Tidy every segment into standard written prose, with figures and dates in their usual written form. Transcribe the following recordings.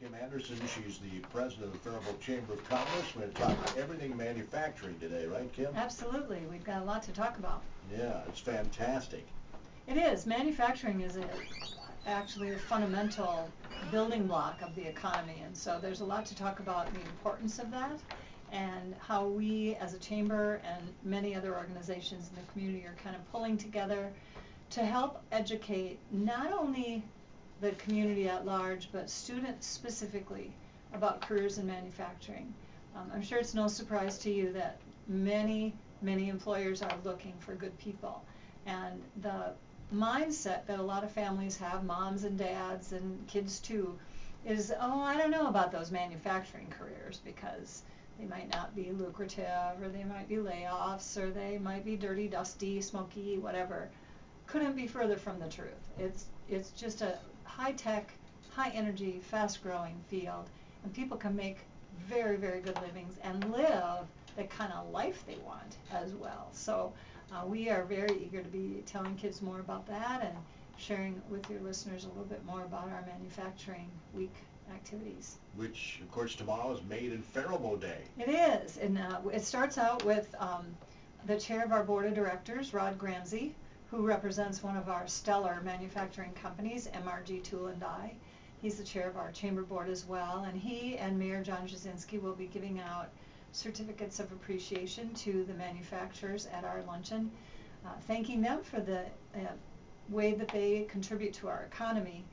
Kymn Anderson. She's the president of the Faribault Chamber of Commerce. We're going to talk everything manufacturing today, right, Kym? Absolutely. We've got a lot to talk about. Yeah, it's fantastic. It is. Manufacturing is actually a fundamental building block of the economy, and so there's a lot to talk about the importance of that and how we as a chamber and many other organizations in the community are kind of pulling together to help educate not only the community at large, but students specifically about careers in manufacturing. I'm sure it's no surprise to you that many employers are looking for good people. And the mindset that a lot of families have, moms and dads and kids too, is, oh, I don't know about those manufacturing careers because they might not be lucrative, or they might be layoffs, or they might be dirty, dusty, smoky, whatever. Couldn't be further from the truth. It's just a high-tech, high-energy, fast-growing field, and people can make very good livings and live the kind of life they want as well. So we are very eager to be telling kids more about that and sharing with your listeners a little bit more about our Manufacturing Week activities. Which, of course, tomorrow is Made in Faribault Day. It is, and it starts out with the chair of our board of directors, Rod Gramsey, who represents one of our stellar manufacturing companies, MRG Tool and Die. He's the chair of our chamber board as well, and he and Mayor John Jasinski will be giving out certificates of appreciation to the manufacturers at our luncheon, thanking them for the way that they contribute to our economy.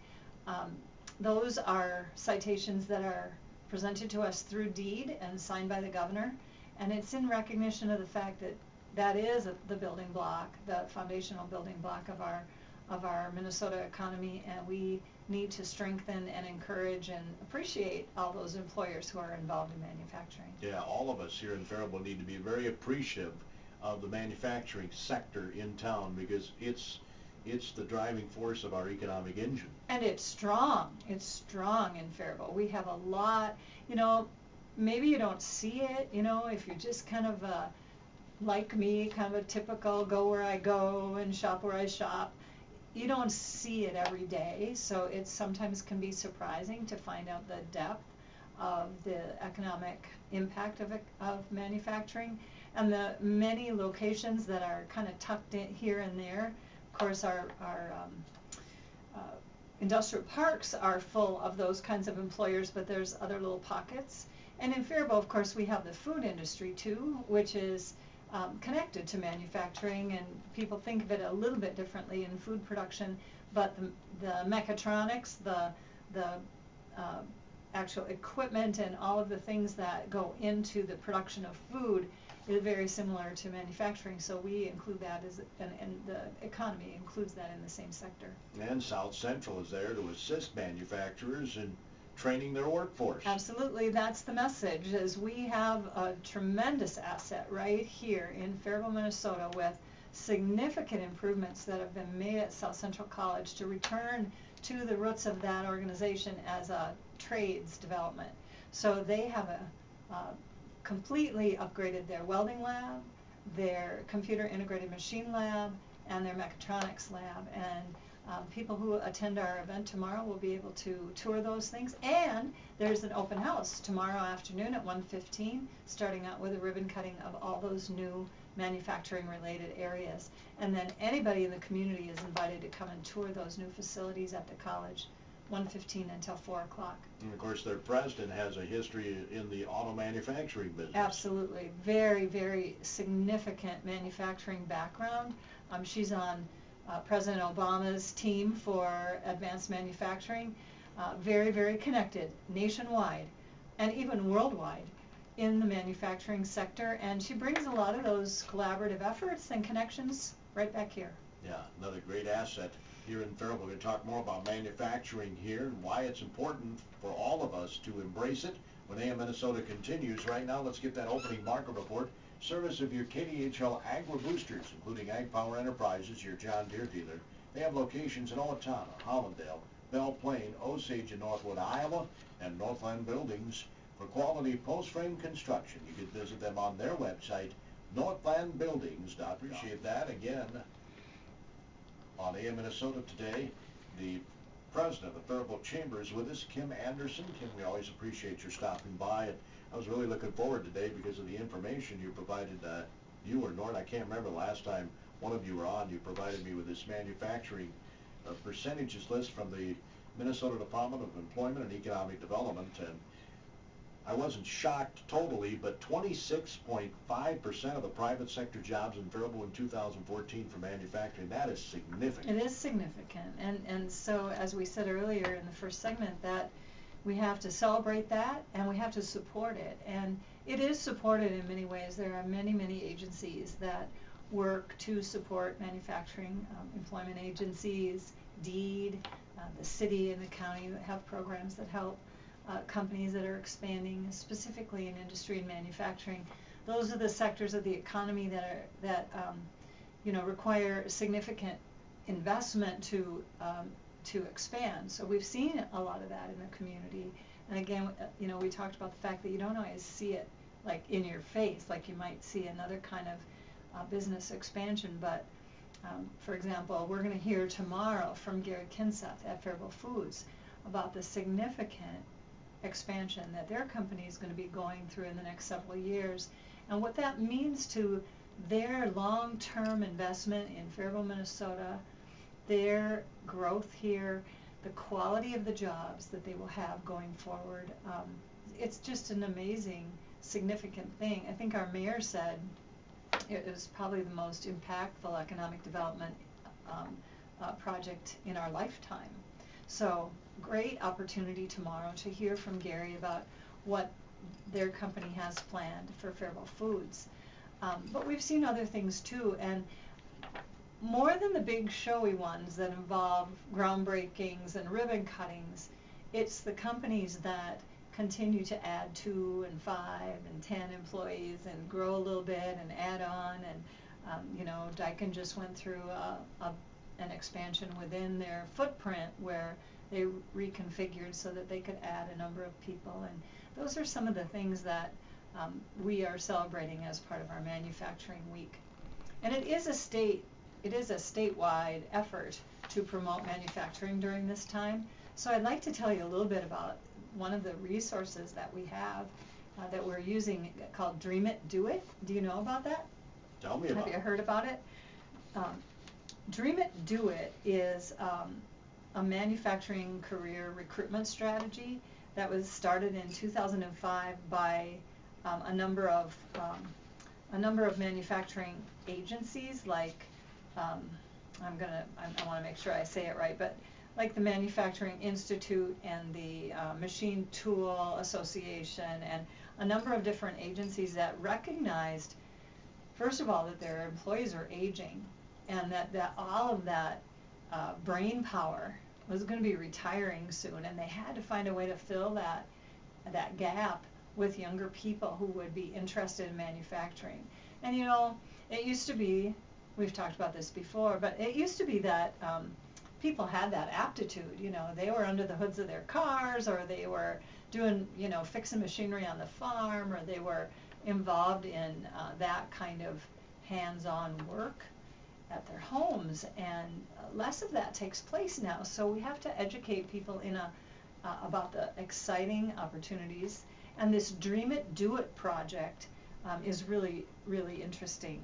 Those are citations that are presented to us through deed and signed by the governor, and it's in recognition of the fact that that is the building block, the foundational building block of our Minnesota economy, and we need to strengthen and encourage and appreciate all those employers who are involved in manufacturing. Yeah, all of us here in Faribault need to be very appreciative of the manufacturing sector in town, because it's the driving force of our economic engine. And it's strong. It's strong in Faribault. We have a lot, you know, maybe you don't see it, you know, if you're just kind of like me, kind of a typical go where I go and shop where I shop. You don't see it every day, so it sometimes can be surprising to find out the depth of the economic impact of manufacturing, and the many locations that are kind of tucked in here and there. Of course, our industrial parks are full of those kinds of employers, but there's other little pockets. And in Faribault, of course, we have the food industry too, which is connected to manufacturing, and people think of it a little bit differently in food production, but the mechatronics, the actual equipment and all of the things that go into the production of food is very similar to manufacturing, so we include that and the economy includes that in the same sector. And South Central is there to assist manufacturers in training their workforce. Absolutely, that's the message, is we have a tremendous asset right here in Faribault, Minnesota, with significant improvements that have been made at South Central College to return to the roots of that organization as a trades development. So they have completely upgraded their welding lab, their computer integrated machine lab, and their mechatronics lab, and people who attend our event tomorrow will be able to tour those things. And there's an open house tomorrow afternoon at 1:15, starting out with a ribbon cutting of all those new manufacturing related areas. And then anybody in the community is invited to come and tour those new facilities at the college, 1:15 until 4 o'clock. And of course, their president has a history in the auto manufacturing business. Absolutely. Very significant manufacturing background. She's on President Obama's team for advanced manufacturing, very connected nationwide and even worldwide in the manufacturing sector, and she brings a lot of those collaborative efforts and connections right back here. Yeah, another great asset here in Faribault. We're going to talk more about manufacturing here and why it's important for all of us to embrace it when AM Minnesota continues. Right now, let's get that opening market report. Service of your KDHL Agri Boosters, including Ag Power Enterprises, your John Deere dealer. They have locations in Owatonna, Hollandale, Belle Plaine, Osage, and Northwood, Iowa, and Northland Buildings. For quality post-frame construction, you can visit them on their website, northlandbuildings.com. Appreciate that. Again, on AM Minnesota today, the president of the Faribault Chamber, is with us, Kymn Anderson. Kymn, we always appreciate your stopping by. And I was really looking forward today because of the information you provided, you or Nord, I can't remember the last time one of you were on. You provided me with this manufacturing percentages list from the Minnesota Department of Employment and Economic Development, and I wasn't shocked totally, but 26.5% of the private sector jobs in Faribault in 2014 for manufacturing. That is significant. It is significant, and so as we said earlier in the first segment, that we have to celebrate that and we have to support it, and it is supported in many ways. There are many agencies that work to support manufacturing, employment agencies, DEED, the city and the county have programs that help companies that are expanding, specifically in industry and manufacturing. Those are the sectors of the economy that require significant investment to expand. So we've seen a lot of that in the community. And again, we talked about the fact that you don't always see it like in your face, like you might see another kind of business expansion. But for example, we're going to hear tomorrow from Gordy Kosfeld at Faribault Foods about the significant expansion that their company is going to be going through in the next several years, and what that means to their long-term investment in Faribault, Minnesota, their growth here, the quality of the jobs that they will have going forward. It's just an amazing, significant thing. I think our mayor said it was probably the most impactful economic development project in our lifetime. So great opportunity tomorrow to hear from Gary about what their company has planned for Faribault Foods. But we've seen other things too, and more than the big showy ones that involve groundbreakings and ribbon cuttings, it's the companies that continue to add 2 and 5 and 10 employees and grow a little bit and add on. And Daikin just went through an expansion within their footprint where they reconfigured so that they could add a number of people. And those are some of the things that we are celebrating as part of our manufacturing week. And it is a statewide effort to promote manufacturing during this time. So I'd like to tell you a little bit about one of the resources that we have that we're using called Dream It, Do It. Do you know about that? Tell me about it. Have you heard about it? Dream It, Do It is a manufacturing career recruitment strategy that was started in 2005 by a number of manufacturing agencies, like I want to make sure I say it right, but like the Manufacturing Institute and the Machine Tool Association, and a number of different agencies that recognized, first of all, that their employees are aging, and that all of that brain power was going to be retiring soon, and they had to find a way to fill that gap with younger people who would be interested in manufacturing. And it used to be, we've talked about this before, but it used to be that people had that aptitude. They were under the hoods of their cars, or they were doing, fixing machinery on the farm, or they were involved in that kind of hands-on work at their homes, and less of that takes place now. So we have to educate people about the exciting opportunities, and this Dream It, Do It project is really interesting.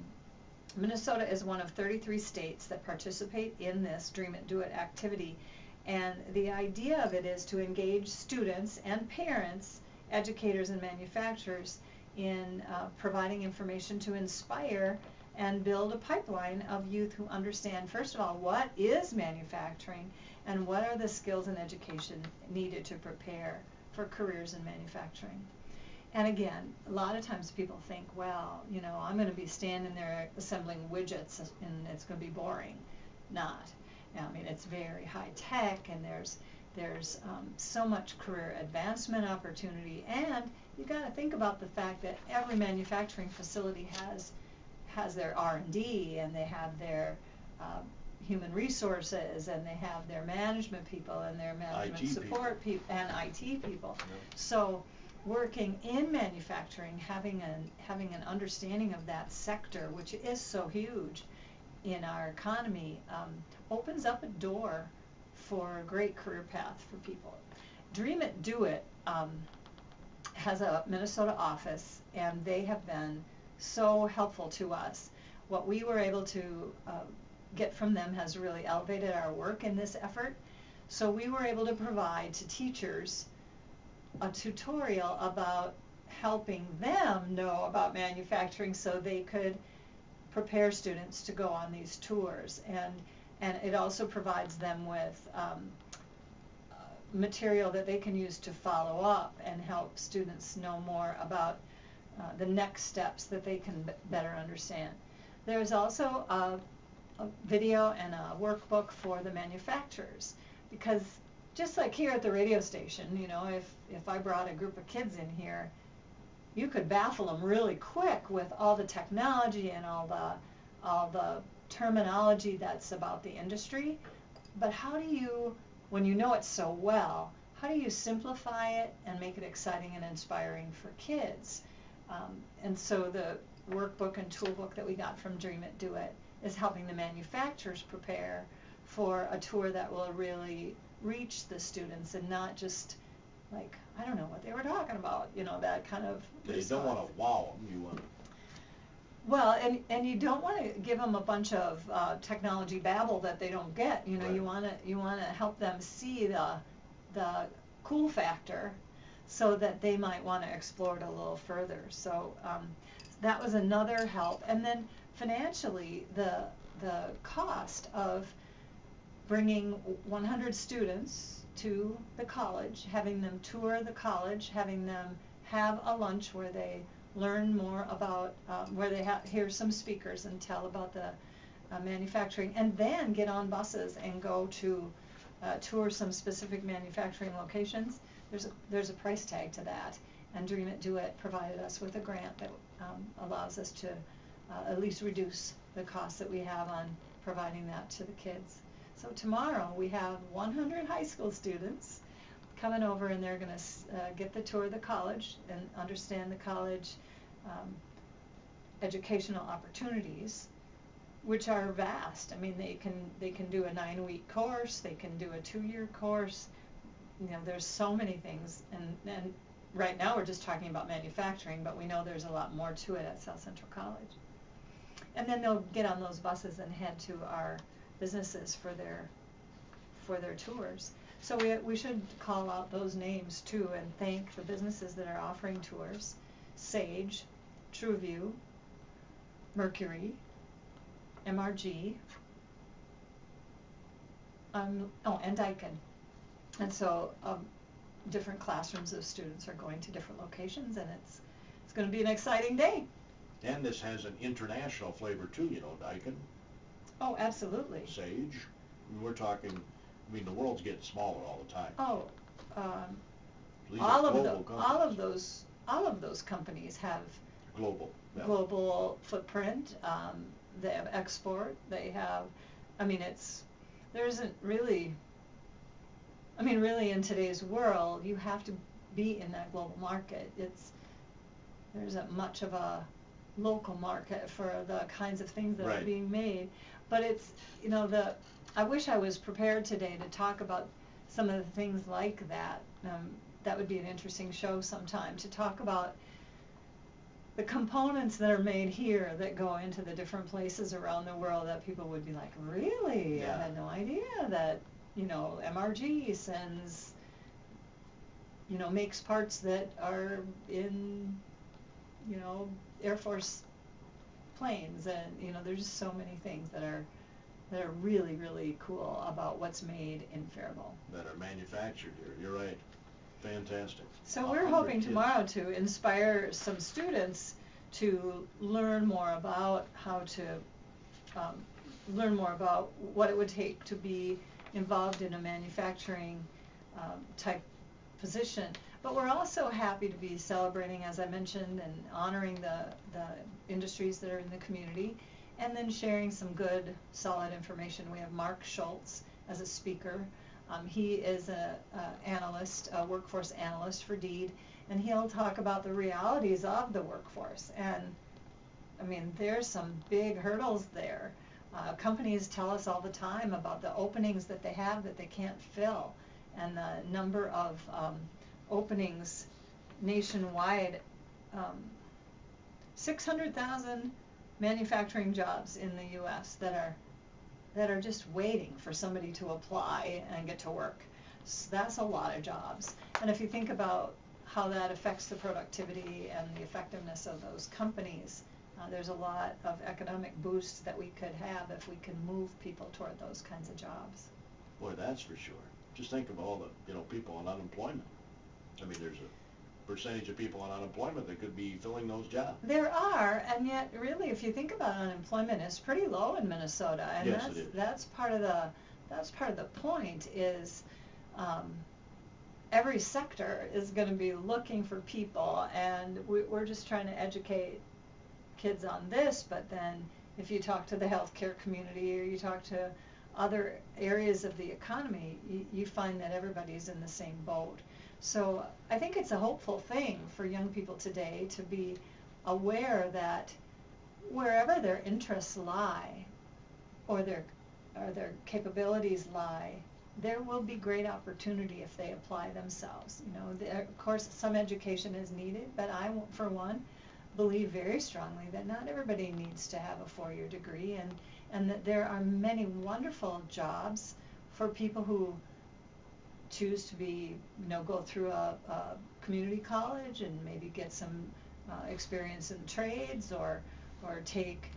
Minnesota is one of 33 states that participate in this Dream It, Do It activity, and the idea of it is to engage students and parents, educators and manufacturers in providing information to inspire and build a pipeline of youth who understand, first of all, what is manufacturing and what are the skills and education needed to prepare for careers in manufacturing. And again, a lot of times people think, well, I'm going to be standing there assembling widgets and it's going to be boring. Not. I mean, it's very high tech, and there's so much career advancement opportunity, and you got to think about the fact that every manufacturing facility has their R&D, and they have their human resources, and they have their management people and their management IT support people and IT people. Yep. So working in manufacturing, having an understanding of that sector, which is so huge in our economy, opens up a door for a great career path for people. Dream It, Do It has a Minnesota office, and they have been so helpful to us. What we were able to get from them has really elevated our work in this effort. So we were able to provide to teachers a tutorial about helping them know about manufacturing so they could prepare students to go on these tours. And it also provides them with material that they can use to follow up and help students know more about the next steps that they can better understand. There's also a video and a workbook for the manufacturers, because just like here at the radio station, you know, if I brought a group of kids in here, you could baffle them really quick with all the technology and all the terminology that's about the industry. But how do you, when you know it so well, how do you simplify it and make it exciting and inspiring for kids? And so the workbook and toolbook that we got from Dream It, Do It is helping the manufacturers prepare for a tour that will really reach the students and not just like, I don't know what they were talking about, you know, that kind of You don't want to wow them, you want to... Well, and you don't want to give them a bunch of technology babble that they don't get. You know, Right. you want to help them see the cool factor, so that they might want to explore it a little further. So that was another help. And then financially, the cost of bringing 100 students to the college, having them tour the college, having them have a lunch where they learn more about, where they hear some speakers and tell about the manufacturing, and then get on buses and go to tour some specific manufacturing locations. There's a price tag to that, and Dream It, Do It provided us with a grant that allows us to at least reduce the costs that we have on providing that to the kids. So tomorrow we have 100 high school students coming over, and they're going to get the tour of the college and understand the college educational opportunities, which are vast. I mean, they can do a 9-week course, they can do a 2-year course. You know, there's so many things, and right now we're just talking about manufacturing, but we know there's a lot more to it at South Central College. And then they'll get on those buses and head to our businesses for their tours. So we should call out those names too and thank the businesses that are offering tours: Sage, TrueView, Mercury, MRG, and Daikin. And so different classrooms of students are going to different locations, and it's going to be an exciting day. And this has an international flavor too, you know, Daikin. Oh, absolutely. Sage. I mean, we're talking, I mean, the world's getting smaller all the time. Oh, These are global all of those companies have global. Yeah. global footprint. They have export. They have, I mean, there isn't really, I mean, really in today's world, you have to be in that global market. There isn't much of a local market for the kinds of things that Right. are being made. But it's, you know, I wish I was prepared today to talk about some of the things like that. That would be an interesting show sometime, to talk about the components that are made here that go into the different places around the world that people would be like, really? Yeah. I had no idea that, you know, MRG sends, you know, makes parts that are in, you know, Air Force planes, and, you know, there's just so many things that are really, really cool about what's made in Faribault. That are manufactured here. You're right. Fantastic. So we're 100 hoping kids. tomorrow to inspire some students to learn more about how to learn more about what it would take to be involved in a manufacturing type position. But we're also happy to be celebrating, as I mentioned, and honoring the industries that are in the community, and then sharing some good, solid information. We have Mark Schultz as a speaker. He is a workforce analyst for DEED, and he'll talk about the realities of the workforce. And I mean, there's some big hurdles there. Companies tell us all the time about the openings that they have that they can't fill, and the number of openings nationwide. 600,000 manufacturing jobs in the U.S. that are just waiting for somebody to apply and get to work. So that's a lot of jobs. And if you think about how that affects the productivity and the effectiveness of those companies, there's a lot of economic boost that we could have if we can move people toward those kinds of jobs. Boy, that's for sure. Just think of all the, people on unemployment. I mean, there's a percentage of people on unemployment that could be filling those jobs. There are, and yet really, if you think about unemployment, it's pretty low in Minnesota, and yes, it is. That's part of the point is every sector is going to be looking for people, and we're just trying to educate kids on this, but then if you talk to the healthcare community or you talk to other areas of the economy, you find that everybody's in the same boat. So I think it's a hopeful thing for young people today to be aware that wherever their interests lie or their capabilities lie, there will be great opportunity if they apply themselves. Of course, some education is needed, but I, for one, believe very strongly that not everybody needs to have a four-year degree, and that there are many wonderful jobs for people who choose to go through a community college and maybe get some experience in trades, or take,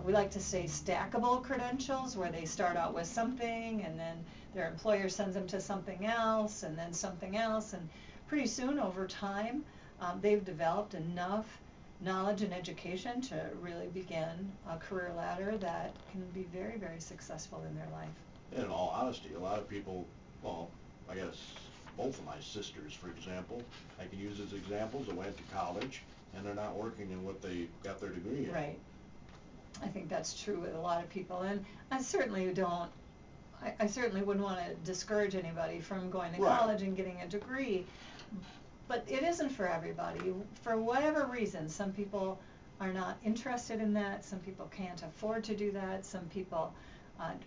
we like to say, stackable credentials, where they start out with something and then their employer sends them to something else and then something else, and pretty soon over time they've developed enough knowledge and education to really begin a career ladder that can be very, very successful in their life. And in all honesty, a lot of people, well, I guess both of my sisters, for example, I can use as examples, that went to college and they're not working in what they got their degree in. Right. I think that's true with a lot of people, and I certainly wouldn't want to discourage anybody from going to right. college and getting a degree. But it isn't for everybody. For whatever reason, some people are not interested in that, some people can't afford to do that, some people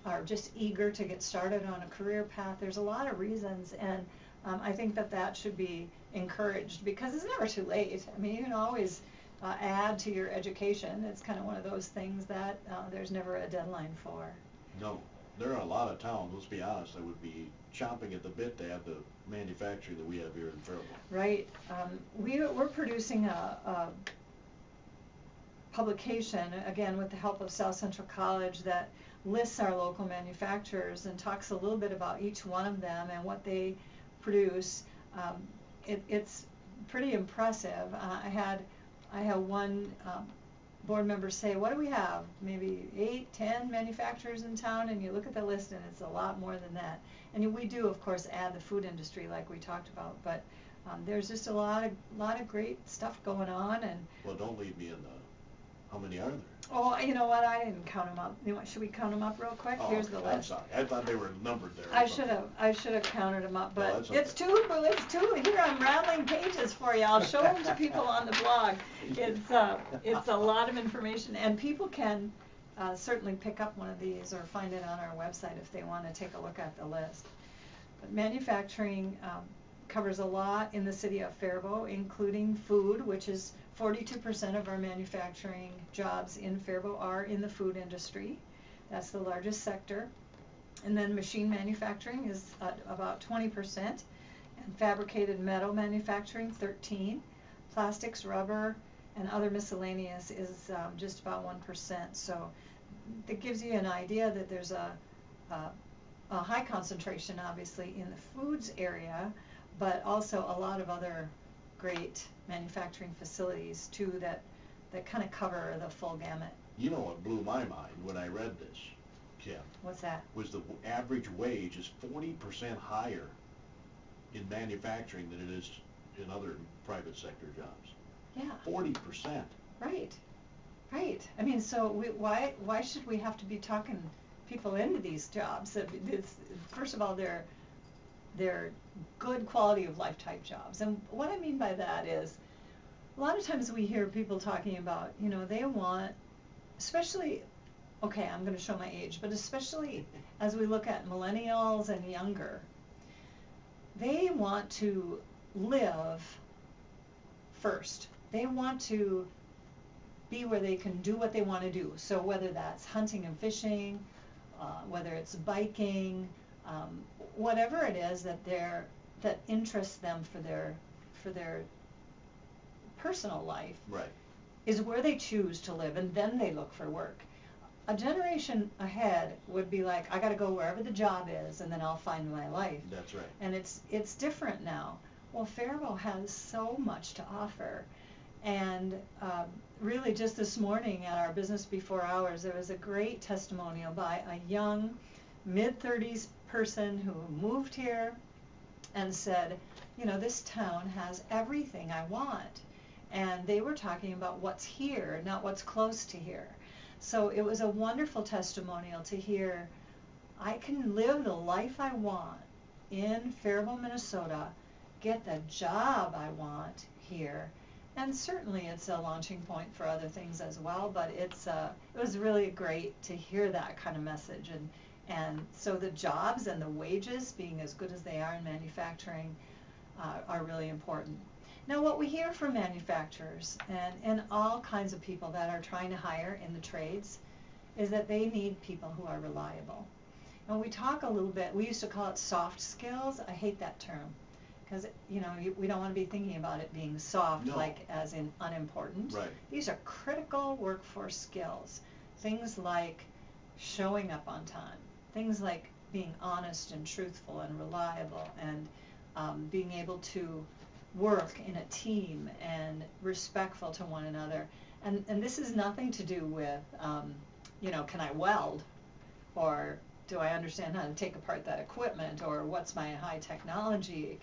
are just eager to get started on a career path. There's a lot of reasons, and I think that should be encouraged, because it's never too late. I mean, you can always add to your education. It's kind of one of those things that there's never a deadline for. No. There are a lot of towns, let's be honest, that would be chomping at the bit to have the manufacturing that we have here in Faribault. Right. We're producing a publication, again with the help of South Central College, that lists our local manufacturers and talks a little bit about each one of them and what they produce. It's pretty impressive. I had one board members say, what do we have? Maybe 8, 10 manufacturers in town, and you look at the list and it's a lot more than that. And we do, of course, add the food industry like we talked about, but there's just a lot of great stuff going on. And well, don't leave me in how many are there? Oh, you know what? I didn't count them up. Should we count them up real quick? Oh, here's the list. I'm sorry. I thought they were numbered there. I should have counted them up, but okay. It's two. Here, I'm rattling pages for you. I'll show them to people on the blog. It's a lot of information, and people can certainly pick up one of these or find it on our website if they want to take a look at the list. But manufacturing covers a lot in the city of Faribault, including food, which is 42% of our manufacturing jobs in Faribault are in the food industry. That's the largest sector. And then machine manufacturing is about 20%, and fabricated metal manufacturing 13%. Plastics, rubber, and other miscellaneous is just about 1%. So that gives you an idea that there's a high concentration, obviously, in the foods area, but also a lot of other great manufacturing facilities too that kind of cover the full gamut. You know what blew my mind when I read this, Kim? What's that? Was the average wage is 40% higher in manufacturing than it is in other private sector jobs. Yeah. 40%. Right. Right. I mean, so why should we have to be talking people into these jobs? First of all, they're good quality of life type jobs. And what I mean by that is, a lot of times we hear people talking about, they want, especially okay, I'm going to show my age, but especially as we look at millennials and younger, they want to live first. They want to be where they can do what they want to do. So whether that's hunting and fishing, whether it's biking, whatever it is that interests them for their personal life, right, is where they choose to live, and then they look for work. A generation ahead would be like, I got to go wherever the job is, and then I'll find my life. That's right. And it's different now. Well, Faribault has so much to offer. And really just this morning at our Business Before Hours, there was a great testimonial by a young, mid-30s person who moved here and said, you know, this town has everything I want. And they were talking about what's here, not what's close to here. So it was a wonderful testimonial to hear, I can live the life I want in Faribault, Minnesota, get the job I want here. And certainly it's a launching point for other things as well, but it was really great to hear that kind of message. And so the jobs and the wages being as good as they are in manufacturing are really important. Now what we hear from manufacturers and all kinds of people that are trying to hire in the trades is that they need people who are reliable. And we talk a little bit, we used to call it soft skills. I hate that term because, you know, we don't want to be thinking about it being soft, no, like as in unimportant. Right. These are critical workforce skills. Things like showing up on time, things like being honest and truthful and reliable, and being able to work in a team and respectful to one another. And this is nothing to do with, you know, can I weld, or do I understand how to take apart that equipment, or what's my high technology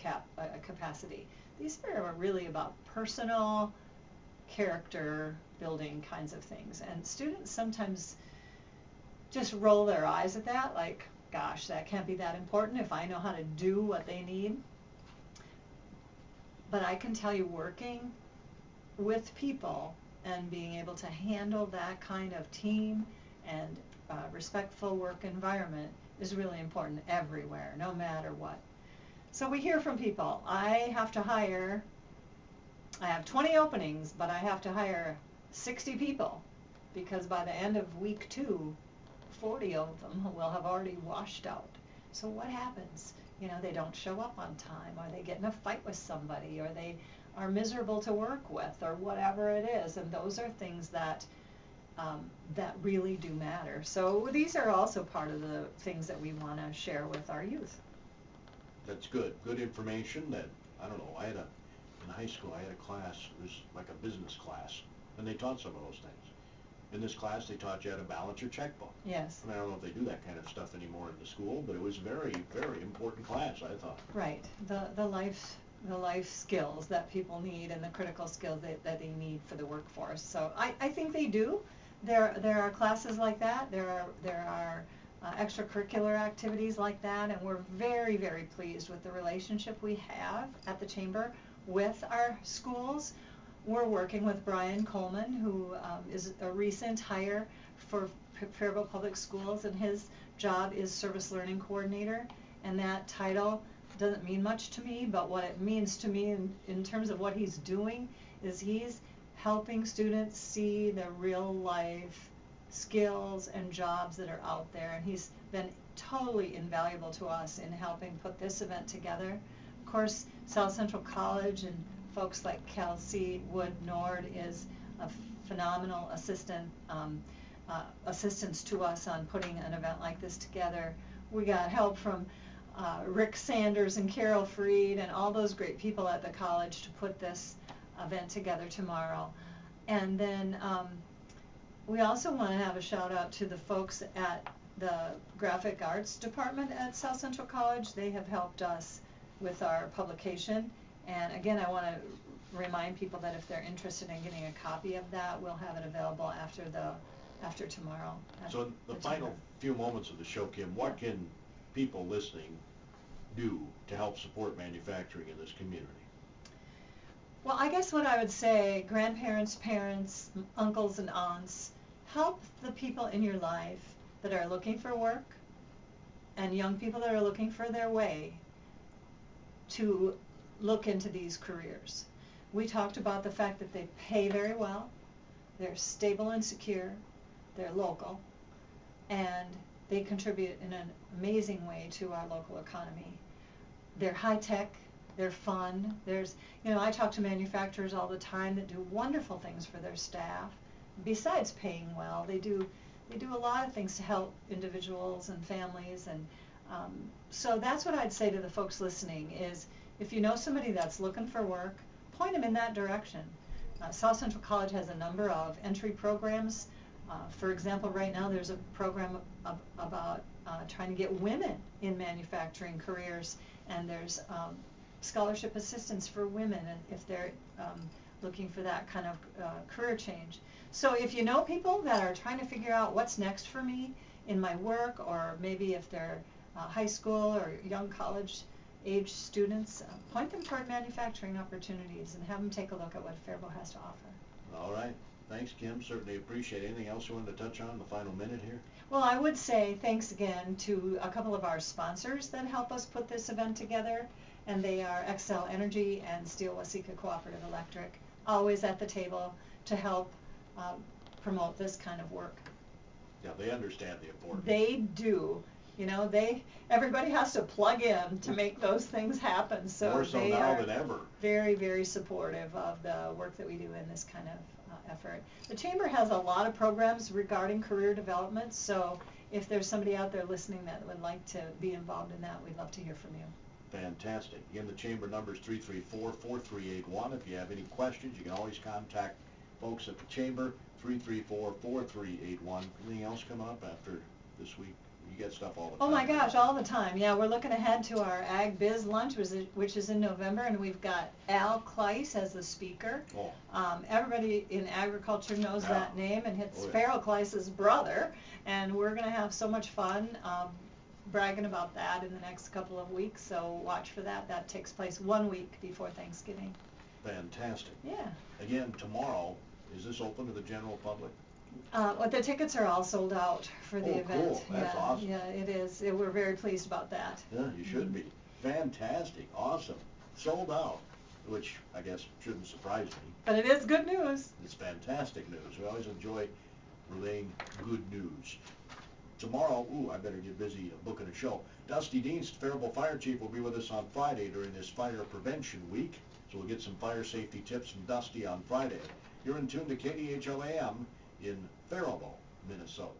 capacity. These are really about personal character building kinds of things. And students sometimes just roll their eyes at that, like, gosh, that can't be that important if I know how to do what they need. But I can tell you, working with people and being able to handle that kind of team and respectful work environment is really important everywhere, no matter what. So we hear from people, I have 20 openings, but I have to hire 60 people, because by the end of week 2, 40 of them will have already washed out. So what happens? You know, they don't show up on time, or they get in a fight with somebody, or they are miserable to work with, or whatever it is. And those are things that really do matter. So these are also part of the things that we want to share with our youth. That's good. Good information that, I don't know, in high school I had a class, it was like a business class, and they taught some of those things. In this class, they taught you how to balance your checkbook. Yes. I mean, I don't know if they do that kind of stuff anymore in the school, but it was very, very important class, I thought. Right. The life skills that people need, and the critical skills that they need for the workforce. So I think they do. There are classes like that. There are extracurricular activities like that, and we're very, very pleased with the relationship we have at the Chamber with our schools. We're working with Brian Coleman, who is a recent hire for Faribault Public Schools, and his job is Service Learning Coordinator. And that title doesn't mean much to me, but what it means to me in terms of what he's doing is he's helping students see the real life skills and jobs that are out there. And he's been totally invaluable to us in helping put this event together. Of course, South Central College and folks like Kelsey Wood Nord is a phenomenal assistance to us on putting an event like this together. We got help from Rick Sanders and Carol Freed and all those great people at the college to put this event together tomorrow. And then we also want to have a shout out to the folks at the Graphic Arts Department at South Central College. They have helped us with our publication. And again, I want to remind people that if they're interested in getting a copy of that, we'll have it available after tomorrow. So the final few moments of the show, Kim, what can people listening do to help support manufacturing in this community? Well, I guess what I would say, grandparents, parents, uncles and aunts, help the people in your life that are looking for work and young people that are looking for their way to look into these careers. We talked about the fact that they pay very well, they're stable and secure, they're local, and they contribute in an amazing way to our local economy. They're high-tech, they're fun. I talk to manufacturers all the time that do wonderful things for their staff. Besides paying well, they do a lot of things to help individuals and families, and so that's what I'd say to the folks listening is, if you know somebody that's looking for work, point them in that direction. South Central College has a number of entry programs. For example, right now there's a program about trying to get women in manufacturing careers, and there's scholarship assistance for women if they're looking for that kind of career change. So if you know people that are trying to figure out what's next for me in my work, or maybe if they're high school or young college age students, point them toward manufacturing opportunities and have them take a look at what Faribault has to offer. All right. Thanks, Kim. Certainly appreciate it. Anything else you wanted to touch on in the final minute here? Well, I would say thanks again to a couple of our sponsors that help us put this event together, and they are Xcel Energy and Steel Waseca Cooperative Electric, always at the table to help promote this kind of work. Yeah, they understand the importance. They do. Everybody has to plug in to make those things happen. So more so they now are than ever. Very, very supportive of the work that we do in this kind of effort. The Chamber has a lot of programs regarding career development, so if there's somebody out there listening that would like to be involved in that, we'd love to hear from you. Fantastic. Again, the Chamber number is 334-4381. If you have any questions, you can always contact folks at the Chamber, 334-4381. Anything else coming up after this week? You get stuff all the time. Oh my gosh, all the time. Yeah, we're looking ahead to our Ag Biz Lunch, which is in November, and we've got Al Kleiss as the speaker. Oh. Everybody in agriculture knows that name, and it's yeah. Farrell Kleiss's brother, and we're going to have so much fun bragging about that in the next couple of weeks, so watch for that. That takes place 1 week before Thanksgiving. Fantastic. Yeah. Again, tomorrow, is this open to the general public? Well, the tickets are all sold out for the event. Cool. That's awesome. Yeah, it is. We're very pleased about that. Yeah, you should be. Fantastic. Awesome. Sold out, which I guess shouldn't surprise me. But it is good news. It's fantastic news. We always enjoy relaying good news. Tomorrow, I better get busy booking a show. Dusty Deans, Faribault Fire Chief, will be with us on Friday during this Fire Prevention Week. So we'll get some fire safety tips from Dusty on Friday. You're in tune to KDHL AM in Faribault, Minnesota.